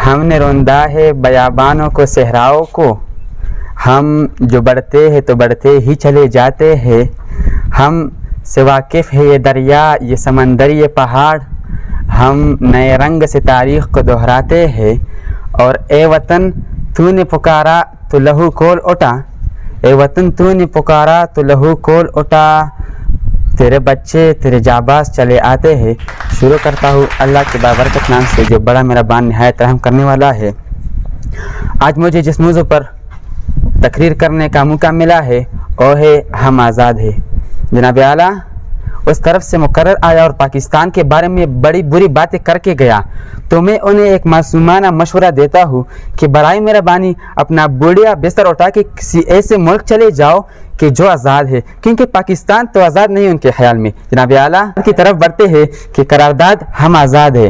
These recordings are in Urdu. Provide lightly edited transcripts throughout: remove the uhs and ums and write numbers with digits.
ہم نے روندا ہے بیابانوں کو صحراؤں کو، ہم جو بڑھتے ہیں تو بڑھتے ہی چلے جاتے ہیں، ہم سے واقف ہے یہ دریا یہ سمندر یہ پہاڑ، ہم نئے رنگ سے تاریخ کو دہراتے ہیں، اور اے وطن تو نے پکارا تو لہو کھول اٹھا، اے وطن تو نے پکارا تو لہو کھول اٹھا، تیرے بچے تیرے جاباز چلے آتے ہیں۔ شروع کرتا ہوں اللہ کے بابرکت نام سے جو بڑا مہربان نہایت رحم کرنے والا ہے۔ آج مجھے جس موضوع پر تقریر کرنے کا موقع ملا ہے وہ ہے ہم آزاد ہے۔ جناب اعلیٰ اس طرف سے مقرر آیا اور پاکستان کے بارے میں بڑی بری باتیں کر کے گیا، تو میں انہیں ایک معصومانہ مشورہ دیتا ہوں کہ برائے مہربانی اپنا بوڑھیا بستر اٹھا کے کسی ایسے ملک چلے جاؤ کہ جو آزاد ہے، کیونکہ پاکستان تو آزاد نہیں ان کے خیال میں۔ جناب اعلیٰ کی طرف بڑھتے ہیں کہ قرارداد ہم آزاد ہے،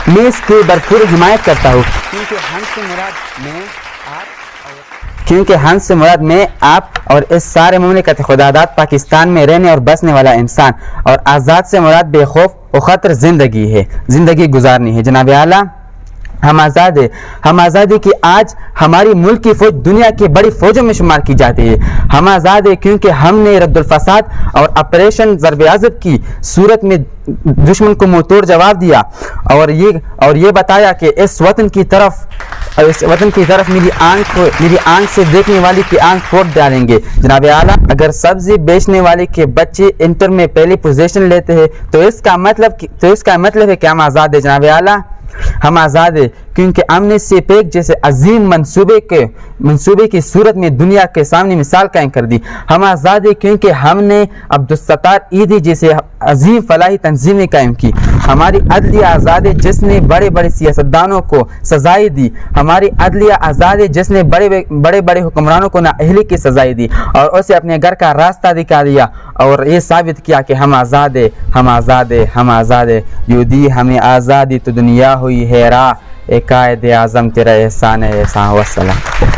میں اس کی بھرپور حمایت کرتا ہوں، کیونکہ ہم سے مراد میں آپ اور اس سارے مملکت خداداد پاکستان میں رہنے اور بسنے والا انسان، اور آزاد سے مراد بے خوف و خطر زندگی ہے، زندگی گزارنی ہے۔ جناب اعلیٰ ہم آزاد ہے، ہم آزادی کی آج ہماری ملک کی فوج دنیا کی بڑی فوجوں میں شمار کی جاتی ہے۔ ہم آزاد ہے کیونکہ ہم نے رد الفساد اور آپریشن ضرب عضب کی صورت میں دشمن کو منہ توڑ جواب دیا، اور یہ بتایا کہ اس وطن کی طرف میری آنکھ سے دیکھنے والی کی آنکھ پھوڑ ڈالیں گے۔ جناب اعلیٰ اگر سبزی بیچنے والے کے بچے انٹر میں پہلی پوزیشن لیتے ہیں تو اس کا مطلب ہے کہ ہم آزاد ہے۔ جناب اعلیٰ ہم آزاد ہے کیونکہ امن سے پیک جیسے عظیم منصوبے کی صورت میں دنیا کے سامنے مثال قائم کر دی۔ ہم آزاد ہے کیونکہ ہم نے عبدالستار عیدی جیسے عظیم فلاحی تنظیمیں قائم کی۔ ہماری عدلیہ آزاد ہے جس نے بڑے بڑے سیاستدانوں کو سزائیں دی، ہماری عدلیہ آزاد ہے جس نے بڑے حکمرانوں کو نااہلی کی سزائیں دی اور اسے اپنے گھر کا راستہ دکھا دیا، اور یہ ثابت کیا کہ ہم آزاد ہے، ہم آزاد ہے، ہم آزاد ہے۔ یوں دی ہمیں آزادی تو دنیا ہوئی ہے راہ، اے قائد اعظم تیرا احسان ہے احسان۔ والسلام۔